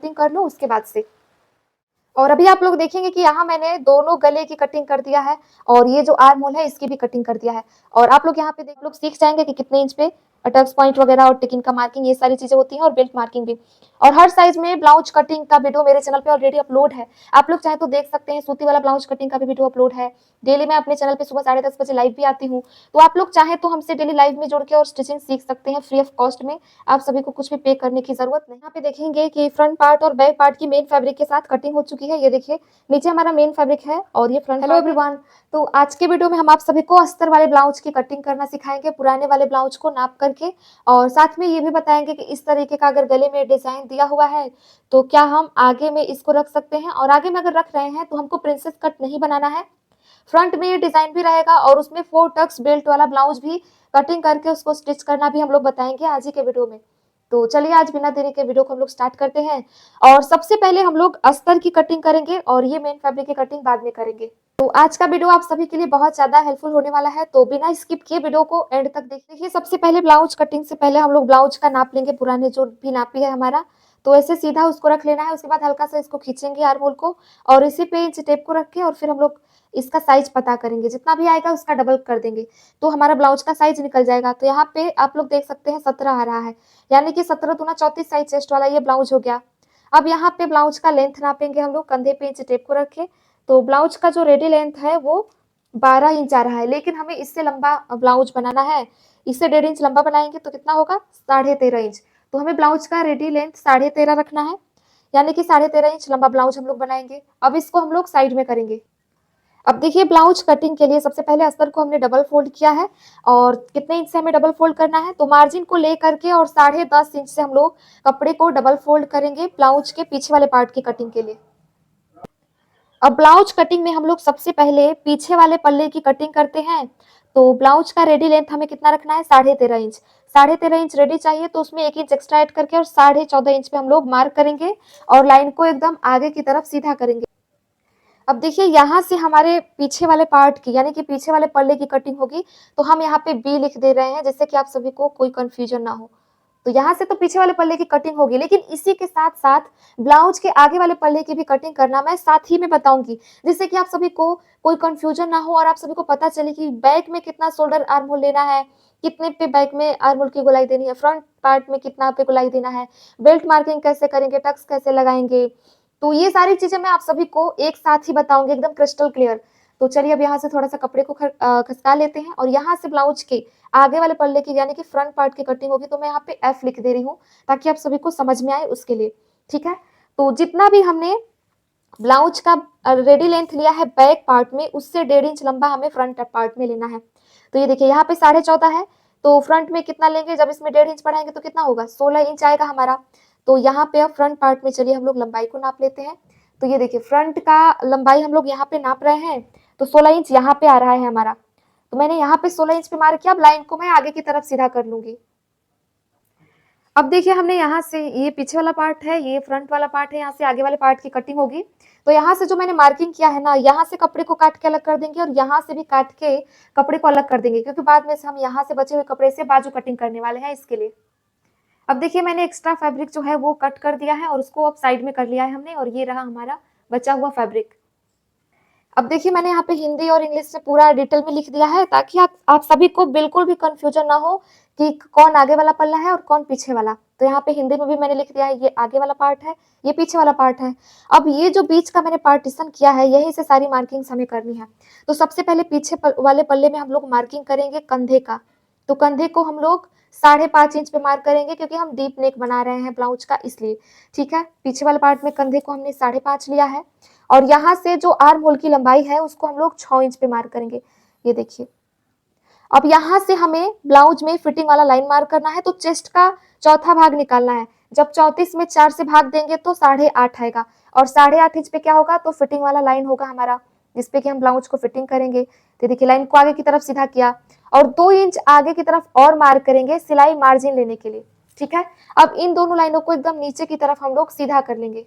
Cutting कर लो उसके बाद से। और अभी आप लोग देखेंगे कि यहाँ मैंने दोनों गले की कटिंग कर दिया है और ये जो आर्म होल है इसकी भी कटिंग कर दिया है। और आप लोग यहाँ पे देख लोग सीख जाएंगे कि कितने इंच पे टक्स पॉइंट वगैरह और टिकिन का मार्किंग ये सारी चीजें होती हैं और बेल्ट मार्किंग भी। और हर साइज में ब्लाउज कटिंग का वीडियो मेरे चैनल पे ऑलरेडी अपलोड है, आप लोग चाहे तो देख सकते हैं। सूती वाला ब्लाउज कटिंग का भी वीडियो अपलोड है। डेली मैं अपने चैनल पे सुबह 10:30 बजे लाइव भी आती हूँ, तो आप लोग चाहे तो हमसे डेली लाइव में जुड़ के और स्टिचिंग सीख सकते हैं फ्री ऑफ कॉस्ट में। आप सभी को कुछ भी पे करने की जरूरत नहीं। यहाँ पे देखेंगे कि फ्रंट पार्ट और बैक पार्ट की मेन फैब्रिक के साथ कटिंग हो चुकी है। ये देखिए नीचे हमारा मेन फैब्रिक है और ये फ्रंट। हेलो एवरीवन, तो आज के वीडियो में हम आप सभी को अस्तर वाले ब्लाउज की कटिंग करना सिखाएंगे, पुराने वाले ब्लाउज को नाप करके। और साथ में ये भी बताएंगे कि इस तरीके का अगर गले में डिजाइन दिया हुआ है तो क्या हम आगे में इसको रख सकते हैं, और आगे में अगर रख रहे हैं तो हमको प्रिंसेस कट नहीं बनाना है। फ्रंट में ये डिजाइन भी रहेगा और उसमें 4 टक्स बेल्ट वाला ब्लाउज भी कटिंग करके उसको स्टिच करना भी हम लोग बताएंगे आज ही के वीडियो में। तो चलिए आज बिना देरी के वीडियो को हम लोग स्टार्ट करते हैं। और सबसे पहले हम लोग अस्तर की कटिंग करेंगे और ये मेन फैब्रिक की कटिंग बाद में करेंगे। तो आज का वीडियो आप सभी के लिए बहुत ज्यादा हेल्पफुल होने वाला है, तो बिना स्किप किए वीडियो को एंड तक देखिए। सबसे पहले ब्लाउज कटिंग से पहले हम लोग ब्लाउज का नाप लेंगे, पुराने जो भी नापी है हमारा, तो ऐसे सीधा उसको रख लेना है। उसके बाद हल्का सा इसको खींचेंगे आर्म होल को और इसी पे इंच टेप को रख के और फिर हम लोग इसका साइज पता करेंगे, जितना भी आएगा उसका डबल कर देंगे तो हमारा ब्लाउज का साइज निकल जाएगा। तो यहाँ पे आप लोग देख सकते हैं 17 आ रहा है, यानी कि 17 दूना 34 साइज चेस्ट वाला ये ब्लाउज हो गया। अब यहाँ पे ब्लाउज का लेंथ नापेंगे हम लोग, कंधे पे इंच टेप को रखे। तो ब्लाउज का जो रेडी लेंथ है वो 12 इंच आ रहा है, लेकिन हमें इससे लंबा ब्लाउज बनाना है। इससे 1.5 इंच लंबा बनाएंगे तो कितना होगा, 13.5 इंच। तो हमें ब्लाउज का रेडी लेंथ 13.5 रखना है, यानी कि 13.5 इंच लंबा ब्लाउज हम लोग बनाएंगे। अब इसको हम लोग साइड में करेंगे। अब देखिए ब्लाउज कटिंग के लिए सबसे पहले अस्तर को हमने डबल फोल्ड किया है। और कितने इंच से हमें डबल फोल्ड करना है, तो मार्जिन को ले करके और 10.5 इंच से हम लोग कपड़े को डबल फोल्ड करेंगे ब्लाउज के पीछे वाले पार्ट की कटिंग के लिए। अब ब्लाउज कटिंग में हम लोग सबसे पहले पीछे वाले पल्ले की कटिंग करते हैं। तो ब्लाउज का रेडी लेंथ हमें कितना रखना है, 13.5 इंच। 13.5 इंच रेडी चाहिए तो उसमें 1 इंच एक्स्ट्रा ऐड करके और 14.5 इंच पे हम लोग मार्क करेंगे और लाइन को एकदम आगे की तरफ सीधा करेंगे। अब देखिए यहाँ से हमारे पीछे वाले पार्ट की, यानी कि पीछे वाले पल्ले की कटिंग होगी, तो हम यहाँ पे बी लिख दे रहे हैं जिससे कि आप सभी को कोई कंफ्यूजन ना हो। तो यहाँ से तो पीछे वाले पल्ले की कटिंग होगी, लेकिन इसी के साथ साथ ब्लाउज के आगे वाले पल्ले की भी कटिंग करना मैं साथ ही में बताऊंगी, जिससे कि आप सभी को कोई कंफ्यूजन ना हो और आप सभी को पता चले कि बैक में कितना शोल्डर आर्म होल लेना है, कितने पे बैक में आर्म होल की गोलाई देनी है, फ्रंट पार्ट में कितना पे गोलाई देना है, बेल्ट मार्किंग कैसे करेंगे, टक्स कैसे लगाएंगे। तो ये सारी चीजें मैं आप सभी को एक साथ ही बताऊंगी, एकदम क्रिस्टल क्लियर। तो चलिए अब यहाँ से थोड़ा सा कपड़े को खसका लेते हैं और यहाँ से ब्लाउज के आगे वाले पल्ले की, यानी कि फ्रंट पार्ट की कटिंग होगी। तो मैं यहाँ पे एफ लिख दे रही हूँ ताकि आप सभी को समझ में आए उसके लिए, ठीक है। तो जितना भी हमने ब्लाउज का रेडी लेंथ लिया है बैक पार्ट में, उससे 1.5 इंच लंबा हमें फ्रंट पार्ट में लेना है। तो ये देखिए यहाँ पे 14.5 है, तो फ्रंट में कितना लेंगे, जब इसमें 1.5 इंच बढ़ाएंगे तो कितना होगा, 16 इंच आएगा हमारा। तो यहाँ पे अब फ्रंट पार्ट में चलिए हम लोग लंबाई को नाप लेते हैं। तो ये देखिए फ्रंट का लंबाई हम लोग यहाँ पे नाप रहे हैं, तो 16 इंच यहाँ पे आ रहा है हमारा। तो मैंने यहाँ पे 16 इंच पे मार्क किया। अब लाइन को मैं आगे की तरफ सीधा कर लूंगी। अब देखिए हमने यहाँ से, ये पीछे वाला पार्ट है, ये फ्रंट वाला पार्ट है, यहाँ से आगे वाले पार्ट की कटिंग होगी। तो यहाँ से जो मैंने मार्किंग किया है ना, यहाँ से कपड़े को काट के अलग कर देंगे और यहाँ से भी काट के कपड़े को अलग कर देंगे, क्योंकि बाद में से हम यहाँ से बचे हुए कपड़े से बाजू कटिंग करने वाले हैं इसके लिए। अब देखिए मैंने एक्स्ट्रा फैब्रिक जो है वो कट कर दिया है और उसको अब साइड में कर लिया है हमने, और ये रहा हमारा बचा हुआ फैब्रिक। अब देखिए मैंने यहाँ पे हिंदी और इंग्लिश में पूरा डिटेल में लिख दिया है ताकि आप सभी को बिल्कुल भी कंफ्यूजन ना हो कि कौन आगे वाला पल्ला है और कौन पीछे वाला। तो यहाँ पे हिंदी में भी मैंने लिख दिया है, ये आगे वाला पार्ट है, ये पीछे वाला पार्ट है। अब ये जो बीच का मैंने पार्टीशन किया है, यहीं से सारी मार्किंग्स हमें करनी है। तो सबसे पहले पीछे वाले पल्ले में हम लोग मार्किंग करेंगे कंधे का। तो कंधे को हम लोग 5.5 इंच पे मार्क करेंगे, क्योंकि हम डीप नेक बना रहे हैं ब्लाउज का, इसलिए, ठीक है। पीछे वाले पार्ट में कंधे को हमने 5.5 लिया है और यहाँ से जो आर्म होल की लंबाई है उसको हम लोग 6 इंच पे मार्क करेंगे। ये देखिए अब यहाँ से हमें ब्लाउज में फिटिंग वाला लाइन मार्क करना है। तो चेस्ट का चौथा भाग निकालना है। जब 34 में 4 से भाग देंगे तो 8.5 आएगा, और 8.5 इंच पे क्या होगा, तो फिटिंग वाला लाइन होगा हमारा, जिसपे कि हम ब्लाउज को फिटिंग करेंगे। तो देखिए लाइन को आगे की तरफ सीधा किया और 2 इंच आगे की तरफ और मार्क करेंगे सिलाई मार्जिन लेने के लिए, ठीक है। अब इन दोनों लाइनों को एकदम नीचे की तरफ हम लोग सीधा कर लेंगे।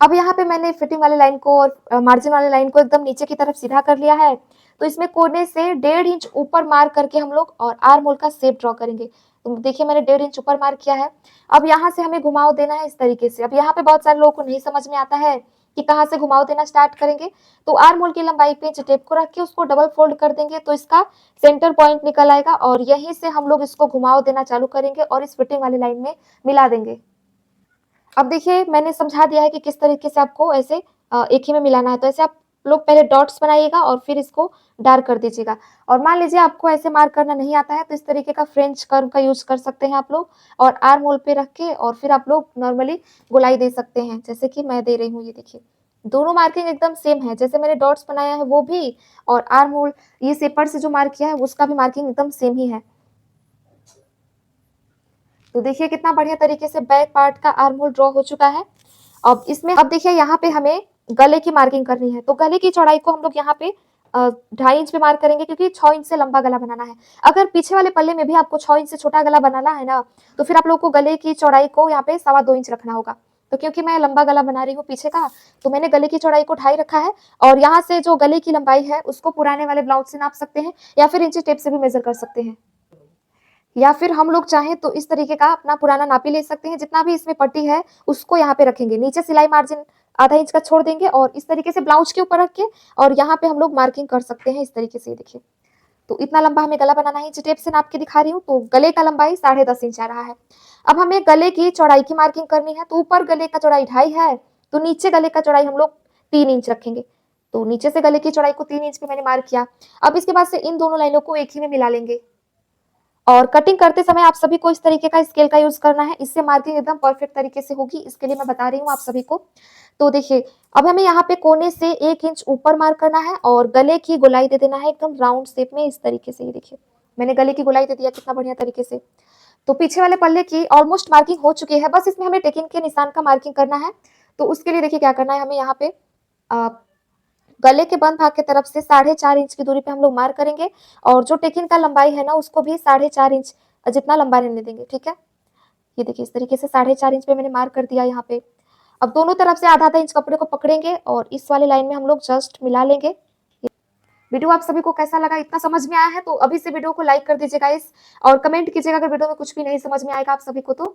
अब यहाँ पे मैंने फिटिंग वाले लाइन को और मार्जिन वाले लाइन को एकदम नीचे की तरफ सीधा कर लिया है। तो इसमें कोने से 1.5 इंच ऊपर मार्क करके हम लोग और आर्म होल का शेप ड्रॉ करेंगे। तो देखिए मैंने 1.5 इंच ऊपर मार्क किया है। अब यहाँ से हमें घुमाव देना है इस तरीके से। अब यहाँ पे बहुत सारे लोगों को नहीं समझ में आता है कि कहाँ से घुमाव देना स्टार्ट करेंगे। तो आर्म होल की लंबाई पे इंच टेप को रख के उसको डबल फोल्ड कर देंगे तो इसका सेंटर पॉइंट निकल आएगा और यहीं से हम लोग इसको घुमाव देना चालू करेंगे और इस फिटिंग वाली लाइन में मिला देंगे। अब देखिए मैंने समझा दिया है कि किस तरीके से आपको ऐसे एक ही में मिलाना है। तो ऐसे आप लोग पहले डॉट्स बनाइएगा और फिर इसको डार्क कर दीजिएगा। और मान लीजिए आपको ऐसे मार्क करना नहीं आता है तो इस तरीके का फ्रेंच कर्व का यूज कर सकते हैं आप लोग और आर्म होल पे रख के और फिर आप लोग नॉर्मली गोलाई दे सकते हैं जैसे कि मैं दे रही हूँ। ये देखिए दोनों मार्किंग एकदम सेम है, जैसे मैंने डॉट्स बनाया है वो भी और आर्म होल ये शेपर से जो मार्क किया है उसका भी मार्किंग एकदम सेम ही है। तो देखिए कितना बढ़िया तरीके से बैक पार्ट का आर्म होल ड्रॉ हो चुका है। अब इसमें अब देखिए यहाँ पे हमें गले की मार्किंग करनी है। तो गले की चौड़ाई को हम लोग यहाँ पे 2.5 इंच पे मार्क करेंगे क्योंकि 6 इंच से लंबा गला बनाना है। अगर पीछे वाले पल्ले में भी आपको 6 इंच से छोटा गला बनाना है ना, तो फिर आप लोग को गले की चौड़ाई को यहाँ पे 2.25 इंच रखना होगा। तो क्योंकि मैं लंबा गला बना रही हूँ पीछे का, तो मैंने गले की चौड़ाई को 2.5 रखा है और यहाँ से जो गले की लंबाई है उसको पुराने वाले ब्लाउज से नाप सकते हैं या फिर इंची टेप से भी मेजर कर सकते हैं। या फिर हम लोग चाहें तो इस तरीके का अपना पुराना नापी ले सकते हैं। जितना भी इसमें पट्टी है उसको यहाँ पे रखेंगे, नीचे सिलाई मार्जिन आधा इंच का छोड़ देंगे और इस तरीके से ब्लाउज के ऊपर रख के और यहाँ पे हम लोग मार्किंग कर सकते हैं इस तरीके से। देखिए तो इतना लंबा हमें गला बनाना है। इंच टेप से नाप के दिखा रही हूँ। तो गले का लंबाई 10.5 इंच आ रहा है। अब हमें गले की चौड़ाई की मार्किंग करनी है। तो ऊपर गले का चौड़ाई 2.5 है तो नीचे गले का चौड़ाई हम लोग 3 इंच रखेंगे। तो नीचे से गले की चौड़ाई को 3 इंच पे मैंने मार्क किया। अब इसके बाद से इन दोनों लाइनों को एक ही में मिला लेंगे और कटिंग करते समय आप सभी को इस तरीके का स्केल का यूज करना है, इससे मार्किंग एकदम परफेक्ट तरीके से होगी। इसके लिए मैं बता रही हूँ आप सभी को। तो देखिए अब हमें यहाँ पे कोने से 1 इंच ऊपर मार्क करना है और गले की गोलाई दे देना है एकदम राउंड शेप में इस तरीके से। ये देखिए मैंने गले की गोलाई दे दिया कितना बढ़िया तरीके से। तो पीछे वाले पल्ले की ऑलमोस्ट मार्किंग हो चुकी है, बस इसमें हमें टेकिंग के निशान का मार्किंग करना है। तो उसके लिए देखिए क्या करना है, हमें यहाँ पे गले के बंद भाग की तरफ से 4.5 इंच की दूरी पे हम लोग मार्क करेंगे और जो टेकिंग का लंबाई है ना उसको भी 4.5 इंच जितना लंबा रहने देंगे। ठीक है, ये देखिए इस तरीके से 4.5 इंच पे मैंने मार्क कर दिया यहाँ पे। अब दोनों तरफ से आधा आधा इंच कपड़े को पकड़ेंगे और इस वाले लाइन में हम लोग जस्ट मिला लेंगे। वीडियो आप सभी को कैसा लगा, इतना समझ में आया है तो अभी से वीडियो को लाइक कर दीजिएगा इस और कमेंट कीजिएगा अगर वीडियो में कुछ भी नहीं समझ में आएगा आप सभी को तो।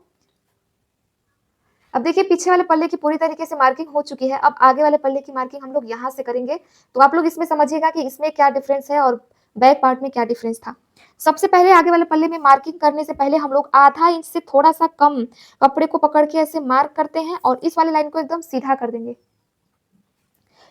अब देखिए पीछे वाले पल्ले की पूरी तरीके से मार्किंग हो चुकी है। अब आगे वाले पल्ले की मार्किंग हम लोग यहाँ से करेंगे। तो आप लोग इसमें समझिएगा कि इसमें क्या डिफरेंस है और बैक पार्ट में क्या डिफरेंस था। सबसे पहले आगे वाले पल्ले में मार्किंग करने से पहले हम लोग आधा इंच से थोड़ा सा कम कपड़े को पकड़ के ऐसे मार्क करते हैं और इस वाले लाइन को एकदम सीधा कर देंगे।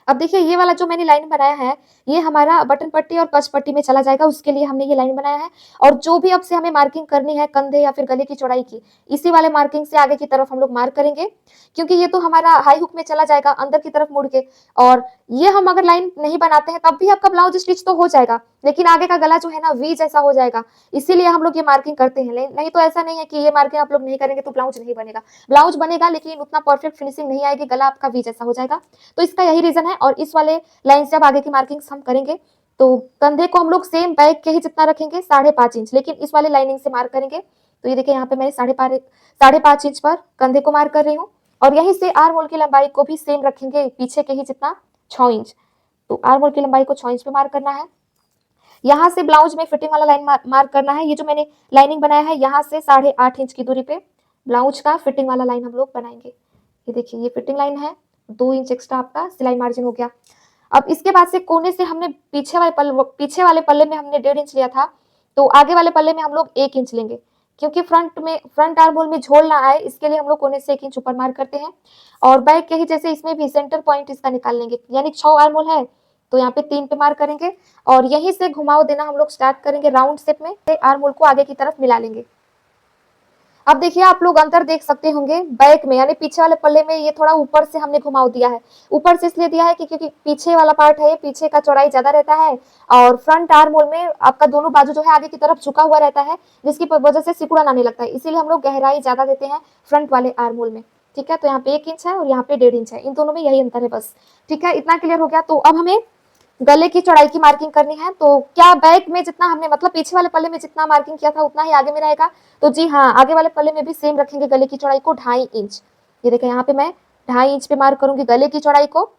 अब देखिए ये वाला जो मैंने लाइन बनाया है ये हमारा बटन पट्टी और कच पट्टी में चला जाएगा, उसके लिए हमने ये लाइन बनाया है। और जो भी अब से हमें मार्किंग करनी है कंधे या फिर गले की चौड़ाई की, इसी वाले मार्किंग से आगे की तरफ हम लोग मार्क करेंगे क्योंकि ये तो हमारा हाई हुक में चला जाएगा अंदर की तरफ मुड़ के। और ये हम अगर लाइन नहीं बनाते हैं तब भी आपका ब्लाउज स्टिच तो हो जाएगा लेकिन आगे का गला जो है ना वी जैसा हो जाएगा, इसीलिए हम लोग ये मार्किंग करते हैं। नहीं तो ऐसा नहीं है कि ये मार्किंग आप लोग नहीं करेंगे तो ब्लाउज नहीं बनेगा, ब्लाउज बनेगा लेकिन उतना परफेक्ट फिनिशिंग नहीं आएगी, गला आपका वी जैसा हो जाएगा। तो इसका यही रीजन है। और इस वाले लाइन से अब आगे की मार्किंग्स हम करेंगे। तो कंधे को हम लोग सेम बैक के ही जितना रखेंगे 5.5 इंच, लेकिन इस वाले लाइनिंग से मार्क करेंगे। तो ये देखिए यहाँ पे मैं 5.5 इंच पर कंधे को मार्क कर रही हूँ और यहीं से आर्म होल की लंबाई को भी सेम रखेंगे पीछे के ही जितना 6 इंच। तो आर्म होल की लंबाई को 6 इंच पे मार्क करना है। यहाँ से ब्लाउज में फिटिंग वाला लाइन मार्क करना है। ये जो मैंने लाइनिंग बनाया है यहाँ से 8.5 इंच की दूरी पे ब्लाउज का फिटिंग वाला लाइन हम लोग बनाएंगे। ये देखिए ये फिटिंग लाइन है, 2 इंच एक्स्ट्रा आपका सिलाई मार्जिन हो गया। अब इसके बाद से कोने से हमने पीछे वाले पल्ले में हमने 1.5 इंच लिया था तो आगे वाले पल्ले में हम लोग 1 इंच लेंगे क्योंकि फ्रंट आर्म होल में झोल ना आए इसके लिए हम लोग कोने से 1 इंच ऊपर मार्क करते हैं। और बैक के ही जैसे इसमें भी सेंटर पॉइंट इसका निकाल लेंगे, यानी 6 आर्म होल है तो यहाँ पे 3 पे मार्क करेंगे और यहीं से घुमाव देना हम लोग स्टार्ट करेंगे राउंड शेप में। आर्म होल को आगे की तरफ मिला लेंगे। अब देखिए आप लोग अंतर देख सकते होंगे बैक में, यानी पीछे वाले पल्ले में ये थोड़ा ऊपर से हमने घुमाव दिया है। ऊपर से इसलिए दिया है कि क्योंकि पीछे वाला पार्ट है, पीछे का चौड़ाई ज्यादा रहता है और फ्रंट आर्म होल में आपका दोनों बाजू जो है आगे की तरफ झुका हुआ रहता है जिसकी वजह से सिकुड़न आने लगता है, इसीलिए हम लोग गहराई ज्यादा देते हैं फ्रंट वाले आर्म होल में। ठीक है, तो यहाँ पे 1 इंच है और यहाँ पे 1.5 इंच है, इन दोनों में यही अंतर है बस। ठीक है, इतना क्लियर हो गया। तो अब हमें गले की चौड़ाई की मार्किंग करनी है। तो क्या बैक में जितना हमने मतलब पीछे वाले पल्ले में जितना मार्किंग किया था उतना ही आगे में रहेगा? तो जी हाँ, आगे वाले पल्ले में भी सेम रखेंगे गले की चौड़ाई को 2.5 इंच। ये देखिए यहाँ पे मैं 2.5 इंच पे मार्क करूंगी गले की चौड़ाई को।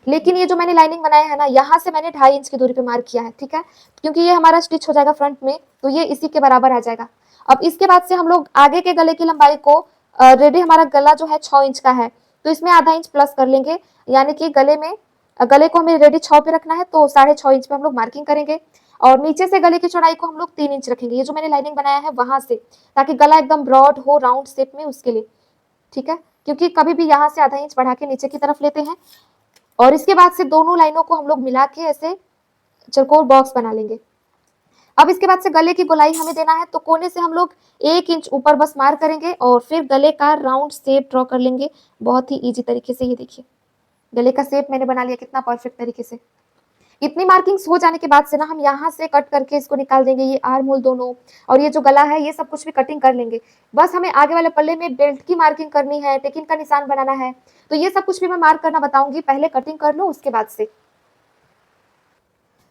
लेकिन ये जो मैंने लाइनिंग बनाया है ना, यहाँ से मैंने 2.5 इंच की दूरी पे मार्क किया है, ठीक है, क्योंकि ये हमारा स्टिच हो जाएगा फ्रंट में, तो ये इसी के बराबर आ जाएगा। अब इसके बाद से हम लोग आगे के गले की लंबाई को, रेडी हमारा गला जो है 6 इंच का है, तो इसमें आधा इंच प्लस कर लेंगे, यानी कि गले को हमें रेडी 6 पे रखना है, तो 6.5 इंच पे हम लोग मार्किंग करेंगे। और नीचे से गले की चौड़ाई को हम लोग 3 इंच रखेंगे, ये जो मैंने लाइनिंग बनाया है वहां से, ताकि गला एकदम ब्रॉड हो राउंड शेप में, उसके लिए, ठीक है, क्योंकि कभी भी यहाँ से आधा इंच बढ़ा के नीचे की तरफ लेते हैं। और इसके बाद से दोनों लाइनों को हम लोग मिला के ऐसे चौकोर बॉक्स बना लेंगे। अब इसके बाद से गले की गोलाई हमें देना है, तो कोने से हम लोग 1 इंच ऊपर बस मार करेंगे और फिर गले का राउंड शेप ड्रॉ कर लेंगे, बहुत ही इजी तरीके से। ये देखिए गले का शेप मैंने बना लिया कितना परफेक्ट तरीके से। इतनी मार्किंग्स हो जाने के बाद से ना हम यहाँ से कट करके इसको निकाल देंगे, ये आर्म होल दोनों और ये जो गला है ये सब कुछ भी कटिंग कर लेंगे। बस हमें आगे वाले पल्ले में बेल्ट की मार्किंग करनी है, टेकिन का निशान बनाना है, तो ये सब कुछ भी मैं मार्क करना बताऊंगी, पहले कटिंग कर लो उसके बाद से।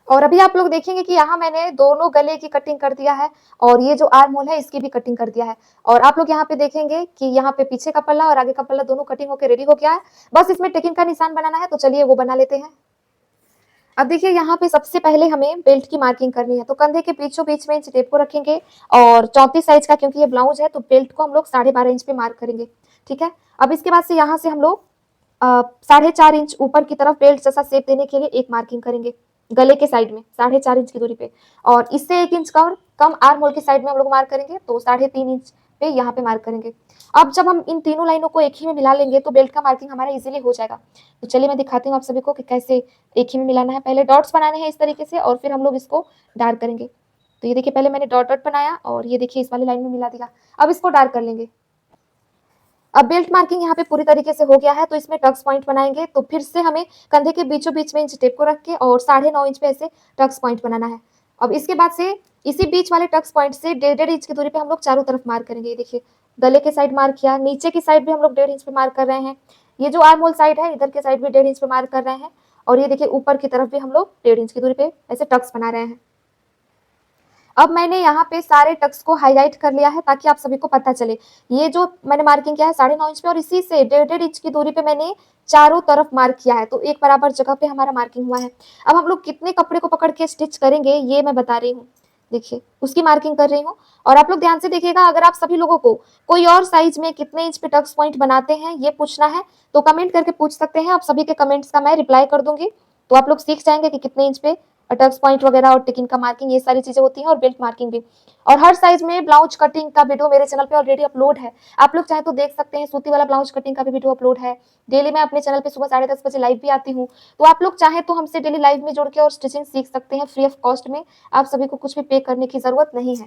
और अभी आप लोग देखेंगे कि यहाँ मैंने दोनों गले की कटिंग कर दिया है और ये जो आर्म होल है इसकी भी कटिंग कर दिया है। और आप लोग यहाँ पे देखेंगे कि यहाँ पे पीछे का पल्ला और आगे का पल्ला दोनों कटिंग होकर रेडी हो गया है, बस इसमें टेकिंग का निशान बनाना है, तो चलिए वो बना लेते हैं। अब देखिए यहाँ पे सबसे पहले हमें बेल्ट की मार्किंग करनी है, तो कंधे के बीचों बीच में इंच टेप को रखेंगे और 34 साइज का, क्योंकि ये ब्लाउज है, तो बेल्ट को हम लोग 12.5 इंच पे मार्क करेंगे, ठीक है। अब इसके बाद से यहाँ से हम लोग 4.5 इंच ऊपर की तरफ बेल्ट जैसा शेप देने के लिए एक मार्किंग करेंगे गले के साइड में 4.5 इंच की दूरी पे, और इससे 1 इंच कम आर्म होल की साइड में हम लोग मार्क करेंगे, तो 3.5 इंच पे यहाँ पे मार्क करेंगे। अब जब हम इन तीनों लाइनों को एक ही में मिला लेंगे तो बेल्ट का मार्किंग हमारा इजीली हो जाएगा। तो चलिए मैं दिखाती हूँ आप सभी को कि कैसे एक ही में मिलाना है। पहले डॉट्स बनाने हैं इस तरीके से और फिर हम लोग इसको डार्क करेंगे। तो ये देखिए पहले मैंने डॉट डॉट बनाया और ये देखिए इस वाली लाइन में मिला दिया। अब इसको डार्क कर लेंगे। अब बेल्ट मार्किंग यहाँ पे पूरी तरीके से हो गया है, तो इसमें टक्स पॉइंट बनाएंगे। तो फिर से हमें कंधे के बीचों बीच में इंच टेप को रख के और 9.5 इंच पे ऐसे टक्स पॉइंट बनाना है। अब इसके बाद से इसी बीच वाले टक्स पॉइंट से 1.5 इंच की दूरी पे हम लोग चारों तरफ मार्क करेंगे। ये देखिए गले के साइड मार्क किया, नीचे की साइड भी हम लोग 1.5 इंच पे मार्क कर रहे हैं, ये जो आर्म होल साइड है इधर के साइड भी 1.5 इंच पे मार्क कर रहे हैं, और ये देखिए ऊपर की तरफ भी हम लोग 1.5 इंच की दूरी पे ऐसे टक्स बना रहे हैं। अब मैंने यहाँ पे सारे टक्स को हाईलाइट कर लिया है ताकि आप सभी को पता चले। ये जो मैंने मार्किंग किया है 9.5 इंच पे, और इसी से 1.5 इंच की दूरी पे मैंने चारों तरफ मार्क किया है, तो एक बराबर जगह पे हमारा मार्किंग हुआ है। अब हम लोग कितने कपड़े को पकड़ के स्टिच करेंगे ये मैं बता रही हूँ, देखिए उसकी मार्किंग कर रही हूँ। और आप लोग ध्यान से देखिएगा, अगर आप सभी लोगों को कोई और साइज में कितने इंच पे टक्स पॉइंट बनाते हैं ये पूछना है तो कमेंट करके पूछ सकते हैं, आप सभी के कमेंट्स का मैं रिप्लाई कर दूंगी, तो आप लोग सीख जाएंगे कि कितने इंच पे टक्स पॉइंट वगैरह और टिकिन का मार्किंग ये सारी चीजें होती हैं, और बेल्ट मार्किंग भी। और हर साइज में ब्लाउज कटिंग का वीडियो मेरे चैनल पे ऑलरेडी अपलोड है, आप लोग चाहे तो देख सकते हैं। सूती वाला ब्लाउज कटिंग का भी वीडियो अपलोड है। डेली मैं अपने चैनल पे सुबह 10:30 बजे लाइव भी आती हूँ, तो आप लोग चाहे तो हमसे डेली लाइव में जुड़ के और स्टिचिंग सीख सकते हैं फ्री ऑफ कॉस्ट में, आप सभी को कुछ भी पे करने की जरूरत नहीं है।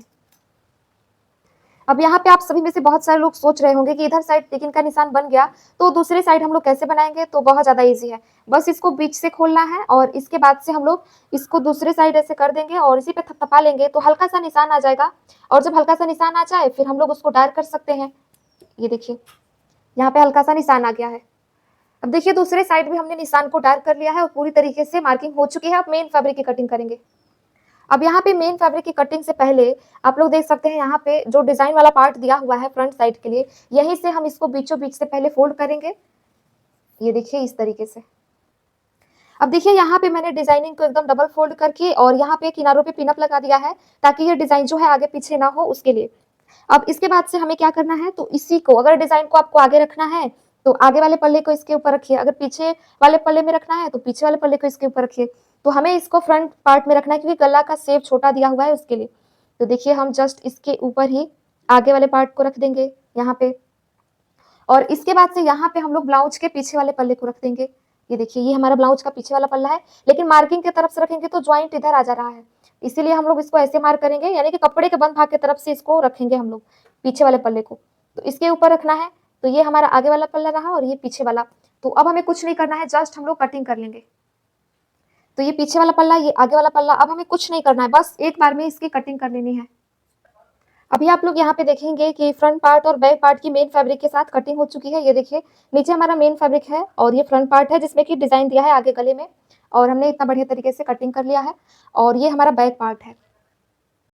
अब यहाँ पे आप सभी में से बहुत सारे लोग सोच रहे होंगे कि इधर साइड टिकिन का निशान बन गया तो दूसरी साइड हम लोग कैसे बनाएंगे, तो बहुत ज्यादा इजी है। बस इसको बीच से खोलना है और इसके बाद से हम लोग इसको दूसरे साइड ऐसे कर देंगे और इसी पे थपथपा लेंगे तो हल्का सा निशान आ जाएगा, और जब हल्का सा निशान आ जाए फिर हम लोग उसको डार्क कर सकते हैं। ये देखिए यहाँ पे हल्का सा निशान आ गया है। अब देखिए दूसरे साइड भी हमने निशान को डार्क कर लिया है और पूरी तरीके से मार्किंग हो चुकी है। अब मेन फैब्रिक की कटिंग करेंगे। अब यहाँ पे मेन फैब्रिक की कटिंग से पहले आप लोग देख सकते हैं यहाँ पे जो डिजाइन वाला पार्ट दिया हुआ है फ्रंट साइड के लिए, यहीं से हम इसको बीचों बीच से पहले फोल्ड करेंगे। ये देखिए इस तरीके से। अब देखिए यहाँ पे मैंने डिजाइनिंग को एकदम डबल फोल्ड करके और यहाँ पे किनारों पे पिनअप लगा दिया है ताकि ये डिजाइन जो है आगे पीछे ना हो उसके लिए। अब इसके बाद से हमें क्या करना है, तो इसी को अगर डिजाइन को आपको आगे रखना है तो आगे वाले पल्ले को इसके ऊपर रखिए, अगर पीछे वाले पल्ले में रखना है तो पीछे वाले पल्ले को इसके ऊपर रखिए। तो हमें इसको फ्रंट पार्ट में रखना है क्योंकि गला का शेप छोटा दिया हुआ है उसके लिए। तो देखिए हम जस्ट इसके ऊपर ही आगे वाले पार्ट को रख देंगे यहाँ पे, और इसके बाद से यहाँ पे हम लोग ब्लाउज के पीछे वाले पल्ले को रख देंगे। ये देखिए ये हमारा ब्लाउज का पीछे वाला पल्ला है, लेकिन मार्किंग की तरफ से रखेंगे तो ज्वाइंट इधर आ जा रहा है, इसीलिए हम लोग इसको ऐसे मार्क करेंगे, यानी कि कपड़े के बंद भाग की तरफ से इसको रखेंगे हम लोग पीछे वाले पल्ले को। तो इसके ऊपर रखना है, तो ये हमारा आगे वाला पल्ला रहा और ये पीछे वाला। तो अब हमें कुछ नहीं करना है, जस्ट हम लोग कटिंग कर लेंगे। तो ये पीछे वाला पल्ला, ये आगे वाला पल्ला, अब हमें कुछ नहीं करना है, बस एक बार में इसकी कटिंग कर लेनी है। अभी आप लोग यहाँ पे देखेंगे कि फ्रंट पार्ट और बैक पार्ट की मेन फैब्रिक के साथ कटिंग हो चुकी है। ये देखिए नीचे हमारा मेन फैब्रिक है और ये फ्रंट पार्ट है जिसमें कि डिजाइन दिया है आगे गले में, और हमने इतना बढ़िया तरीके से कटिंग कर लिया है। और ये हमारा बैक पार्ट है।